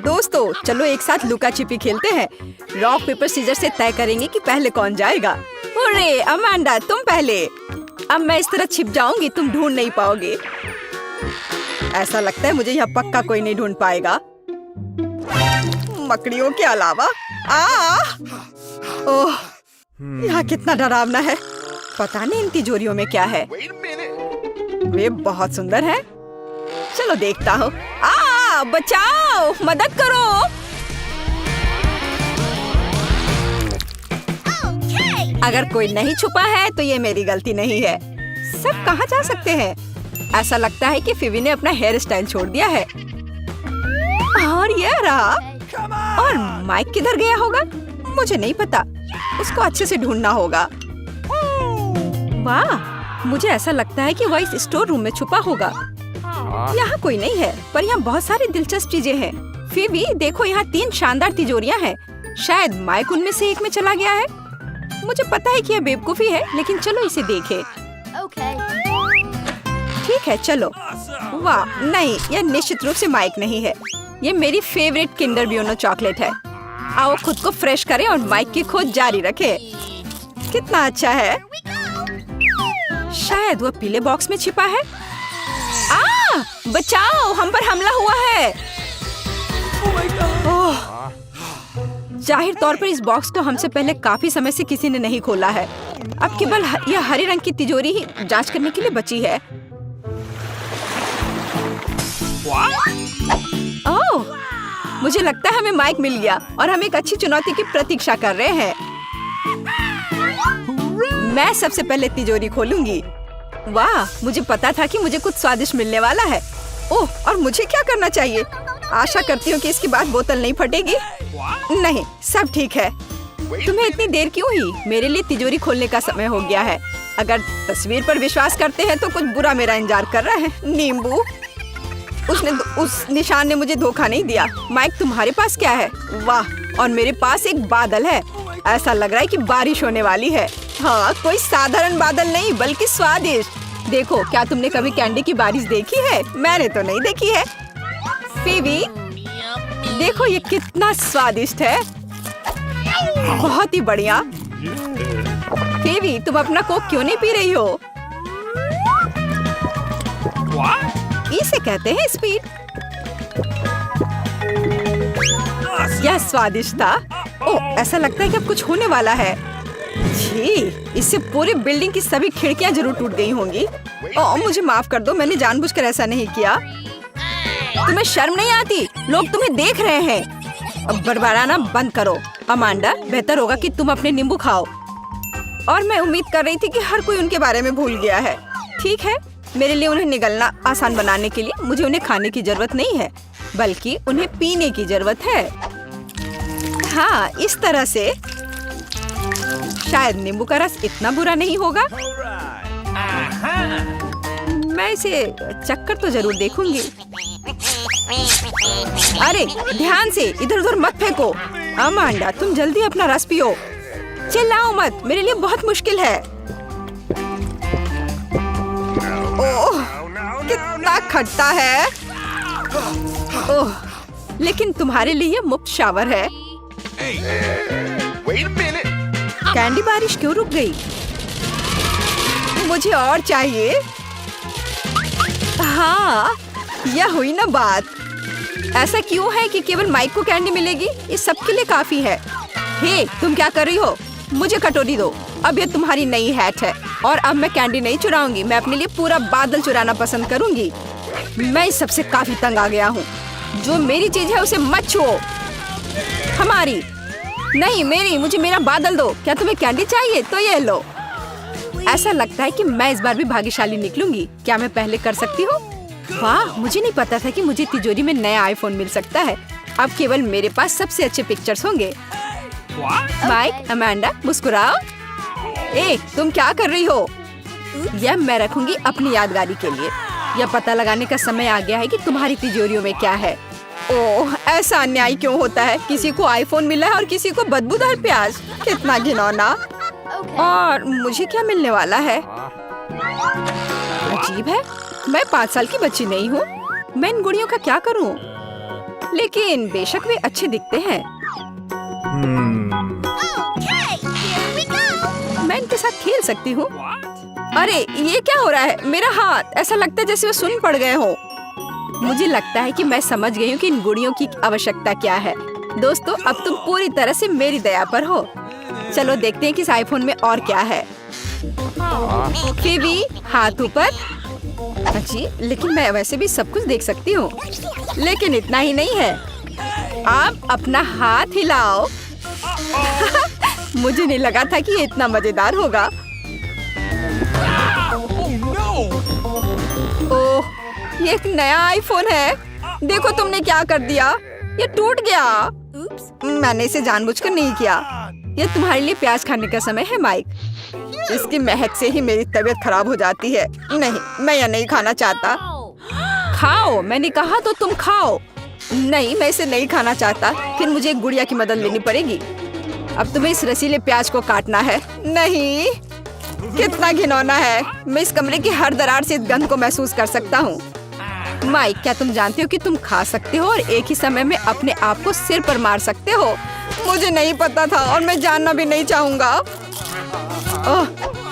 दोस्तों चलो एक साथ लुका छिपी खेलते हैं। रॉक पेपर सीजर से तय करेंगे कि पहले कौन जाएगा। अरे अमांडा तुम पहले। अब मैं इस तरह छिप जाऊंगी तुम ढूंढ नहीं पाओगे। ऐसा लगता है मुझे यहाँ पक्का कोई नहीं ढूंढ पाएगा मकड़ियों के अलावा। ओह यहाँ कितना डरावना है। पता नहीं इन तिजोरियों में क्या है। वे बहुत सुंदर है। चलो देखता हूँ। बचाओ मदद करो। अगर कोई नहीं छुपा है तो ये मेरी गलती नहीं है। सब कहाँ जा सकते हैं? ऐसा लगता है कि फिवी ने अपना हेयर स्टाइल छोड़ दिया है। और ये रहा। और माइक किधर गया होगा? मुझे नहीं पता। उसको अच्छे से ढूंढना होगा। वाह मुझे ऐसा लगता है कि वह इस स्टोर रूम में छुपा होगा। यहाँ कोई नहीं है पर यहाँ बहुत सारी दिलचस्प चीजें हैं। फिवी देखो यहाँ 3 शानदार तिजोरियाँ हैं। शायद माइक उनमें से एक में चला गया है। मुझे पता है कि यह बेवकूफी है लेकिन चलो इसे देखें। ठीक है चलो। वाह नहीं यह निश्चित रूप से माइक नहीं है। ये मेरी फेवरेट किंडर ब्यूनो चॉकलेट है। आओ खुद को फ्रेश करें और माइक की खोज जारी रखें। कितना अच्छा है। शायद वह पीले बॉक्स में छिपा है। बचाओ हम पर हमला हुआ है। ओह जाहिर तौर पर इस बॉक्स को हमसे पहले काफी समय से किसी ने नहीं खोला है। अब केवल यह हरे रंग की तिजोरी ही जांच करने के लिए बची है। ओह मुझे लगता है हमें माइक मिल गया और हम एक अच्छी चुनौती की प्रतीक्षा कर रहे हैं। मैं सबसे पहले तिजोरी खोलूंगी। वाह मुझे पता था कि मुझे कुछ स्वादिष्ट मिलने वाला है। ओह और मुझे क्या करना चाहिए? आशा करती हूँ कि इसके बाद बोतल नहीं फटेगी। नहीं सब ठीक है। तुम्हें इतनी देर क्यों हुई? मेरे लिए तिजोरी खोलने का समय हो गया है। अगर तस्वीर पर विश्वास करते हैं तो कुछ बुरा मेरा इंतजार कर रहा है। नींबू उस निशान ने मुझे धोखा नहीं दिया। माइक तुम्हारे पास क्या है? वाह और मेरे पास एक बादल है। ऐसा लग रहा है कि बारिश होने वाली है। हाँ कोई साधारण बादल नहीं बल्कि स्वादिष्ट। देखो क्या तुमने कभी कैंडी की बारिश देखी है? मैंने तो नहीं देखी है। फिवी देखो ये कितना स्वादिष्ट है। बहुत ही बढ़िया। फिवी तुम अपना कोक क्यों नहीं पी रही हो? इसे कहते हैं स्पीड। यह स्वादिष्ट था। ओह ऐसा लगता है कि अब कुछ होने वाला है। जी इससे पूरी बिल्डिंग की सभी खिड़कियां जरूर टूट गई होंगी। ओह मुझे माफ कर दो मैंने जानबूझकर ऐसा नहीं किया। तुम्हें शर्म नहीं आती? लोग तुम्हें देख रहे हैं। अब बड़बड़ाना बंद करो। अमांडा बेहतर होगा कि तुम अपने नींबू खाओ। और मैं उम्मीद कर रही थी कि हर कोई उनके बारे में भूल गया है। ठीक है मेरे लिए उन्हें निगलना आसान बनाने के लिए मुझे उन्हें खाने की जरूरत नहीं है बल्कि उन्हें पीने की जरूरत है। हाँ इस तरह से शायद नींबू का रस इतना बुरा नहीं होगा। मैं इसे चक्कर तो जरूर देखूंगी। अरे ध्यान से इधर उधर मत फेंको। अमांडा तुम जल्दी अपना रस पियो। चिल्लाओ मत मेरे लिए बहुत मुश्किल है। ओह कितना खट्टा है। ओह लेकिन तुम्हारे लिए मुफ्त शावर है। कैंडी बारिश क्यों रुक गई? मुझे और चाहिए। हाँ यह हुई ना बात। ऐसा क्यों है कि केवल माइक को कैंडी मिलेगी? ये सबके लिए काफी है। हे तुम क्या कर रही हो? मुझे कटोरी दो। अब ये तुम्हारी नई हैट है और अब मैं कैंडी नहीं चुराऊंगी। मैं अपने लिए पूरा बादल चुराना पसंद करूंगी। मैं इस सबसे काफी तंग आ गया हूँ। जो मेरी चीज है उसे मत छुओ। हमारी नहीं मेरी। मुझे मेरा बादल दो। क्या तुम्हें कैंडी चाहिए? तो ये लो। ऐसा लगता है कि मैं इस बार भी भाग्यशाली निकलूंगी। क्या मैं पहले कर सकती हूँ? वाह मुझे नहीं पता था कि मुझे तिजोरी में नया आईफोन मिल सकता है। अब केवल मेरे पास सबसे अच्छे पिक्चर्स होंगे। Mic Amanda मुस्कुराओ। ए तुम क्या कर रही हो? यह मैं रखूंगी अपनी यादगारी के लिए। यह पता लगाने का समय आ गया है कि तुम्हारी तिजोरियों में क्या है। ओह ऐसा अन्याय क्यों होता है? किसी को आईफोन मिला है और किसी को बदबूदार प्याज। कितना घिनौना। और मुझे क्या मिलने वाला है? अजीब है। मैं 5 साल की बच्ची नहीं हूँ। मैं इन गुड़ियों का क्या करूँ? लेकिन बेशक वे अच्छे दिखते हैं। मैं इनके साथ खेल सकती हूँ। अरे ये क्या हो रहा है? मेरा हाथ ऐसा लगता है जैसे वो सुन्न पड़ गए हो। मुझे लगता है कि मैं समझ गई हूँ कि इन गुड़ियों की आवश्यकता क्या है। दोस्तों, अब तुम पूरी तरह से मेरी दया पर हो। चलो देखते हैं कि इस आईफोन में और क्या है। फिवी, हाथ ऊपर। जी, लेकिन मैं वैसे भी सब कुछ देख सकती हूँ। लेकिन इतना ही नहीं है, आप अपना हाथ हिलाओ। मुझे नहीं लगा था कि ये इतना मजेदार होगा। ओह, ये एक नया आईफोन है। देखो तुमने क्या कर दिया, ये टूट गया। मैंने इसे जानबूझकर नहीं किया। ये तुम्हारे लिए प्याज खाने का समय है माइक। इसकी महक से ही मेरी तबीयत खराब हो जाती है। नहीं, मैं यह नहीं खाना चाहता। खाओ, मैंने कहा तो तुम खाओ। नहीं, मैं इसे नहीं खाना चाहता। फिर मुझे एक गुड़िया की मदद लेनी पड़ेगी। अब तुम्हें इस रसीले प्याज को काटना है। नहीं, कितना घिनौना है। मैं इस कमरे की हर दरार से इस गंध को महसूस कर सकता हूँ। माइक, क्या तुम जानते हो कि तुम खा सकते हो और एक ही समय में अपने आप को सिर पर मार सकते हो? मुझे नहीं पता था और मैं जानना भी नहीं चाहूँगा। ओह,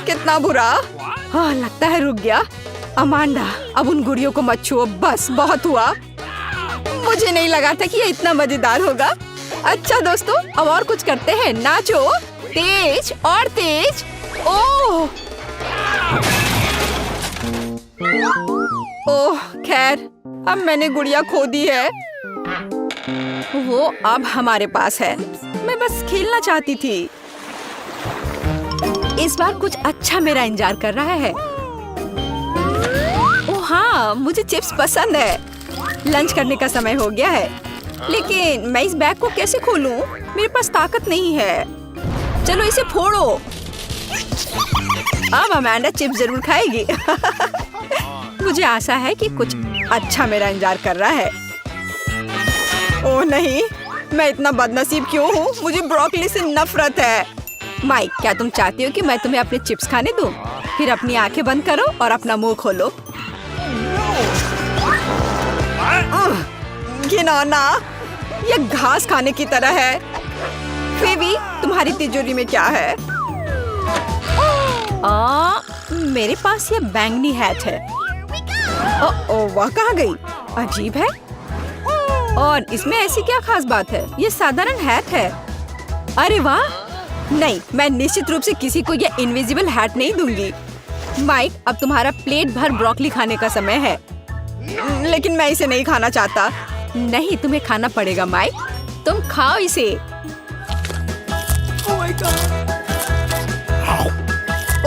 कितना बुरा। हाँ, लगता है रुक गया। अमांडा, अब उन गुड़ियों को मत छुओ। बस, बहुत हुआ। मुझे नहीं लगा था कि ये इतना मजेदार होगा। अच्छा दोस्तों, अब और कुछ करते हैं। नाचो, तेज और तेज। ओह ओह, खैर, अब मैंने गुड़िया खो दी है। वो अब हमारे पास है। मैं बस खेलना चाहती थी। इस बार कुछ अच्छा मेरा इंतजार कर रहा है। ओह हाँ, मुझे चिप्स पसंद है। लंच करने का समय हो गया है। लेकिन मैं इस बैग को कैसे खोलूं? मेरे पास ताकत नहीं है। चलो इसे फोड़ो। अब अमांडा चिप्स जरूर खाएगी। मुझे आशा है कि कुछ अच्छा मेरा इंतजार कर रहा है। ओह नहीं, मैं इतना बदनसीब क्यों हूँ? मुझे ब्रोकली से नफरत है। माइक, क्या तुम चाहती हो कि मैं तुम्हें अपने चिप्स खाने दूं? फिर अपनी आंखें बंद करो और अपना मुंह खोलो। घिनौना, ये घास खाने की तरह है। फिवी, तुम्हारी तिजोरी में क्या है? मेरे पास ये बैंगनी हैट है। ओह, वह कहाँ गई? अजीब है। और इसमें ऐसी क्या खास बात है? ये साधारण हैट है। अरे वाह! नहीं, मैं निश्चित रूप से किसी को ये इनविजिबल हैट नहीं दूंगी। माइक, अब तुम्हारा प्लेट भर ब्रोकली खाने का समय है। लेकिन मैं इसे नहीं खाना चाहता। नहीं, तुम्हें खाना पड़ेगा माइक। तुम खाओ इसे।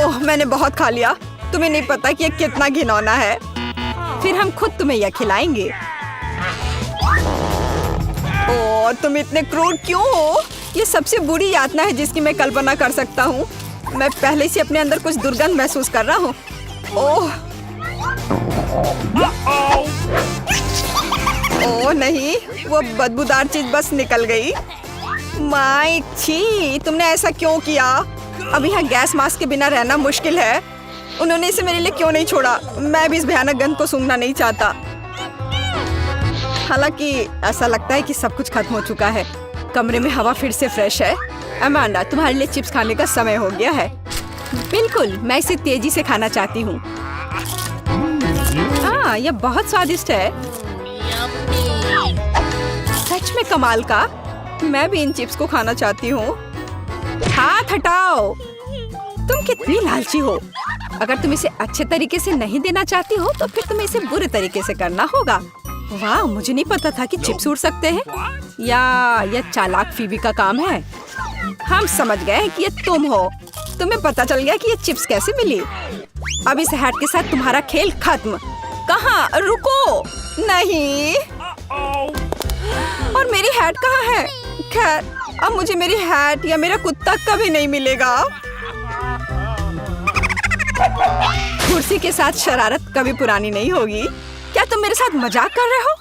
ओह, मैंने बहुत खा लिया। तुम्हें नहीं पता कि ये कितना घिनौना है। फिर हम खुद तुम्हें यह खिलाएंगे। ओह, तुम इतने क्रूर क्यों हो? ये सबसे बुरी यातना है जिसकी मैं कल्पना कर सकता हूँ। मैं पहले से अपने अंदर कुछ दुर्गंध महसूस कर रहा हूँ। ओह नहीं, वो बदबूदार चीज बस निकल गई। माइक, छी, तुमने ऐसा क्यों किया? अब यहाँ गैस मास्क के बिना रहना मुश्किल है। उन्होंने इसे मेरे लिए क्यों नहीं छोड़ा? मैं भी इस भयानक गंध को सूंघना नहीं चाहता। हालांकि ऐसा लगता है कि सब कुछ खत्म हो चुका है। कमरे में हवा फिर से फ्रेश है। अमांडा, तुम्हारे लिए चिप्स खाने का समय हो गया है। बिल्कुल, मैं इसे तेजी से खाना चाहती हूँ। हाँ, यह बहुत स्वादिष्ट है। सच में कमाल का। मैं भी इन चिप्स को खाना चाहती हूँ। हाथ हटाओ। तुम कितनी लालची हो। अगर तुम इसे अच्छे तरीके से नहीं देना चाहती हो तो फिर तुम्हें इसे बुरे तरीके से करना होगा। वाह, मुझे नहीं पता था कि चिप्स उड़ सकते हैं। या यह चालाक फीबी का काम है। हम समझ गए हैं कि ये तुम हो। तुम्हें पता चल गया कि ये चिप्स कैसे मिली। अब इस हैट के साथ तुम्हारा खेल खत्म। कहाँ? रुको। नहीं। और मेरी हैट कहाँ है? खैर, अब मुझे मेरी हैट या मेरा कुत्ता कभी नहीं मिलेगा। कुर्सी के साथ शरारत कभी पुरानी नहीं होगी। क्या तुम मेरे साथ मजाक कर रहे हो?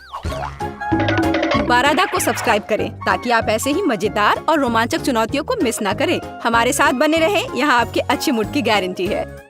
बारादा को सब्सक्राइब करें ताकि आप ऐसे ही मजेदार और रोमांचक चुनौतियों को मिस ना करें। हमारे साथ बने रहें, यहाँ आपके अच्छे मूड की गारंटी है।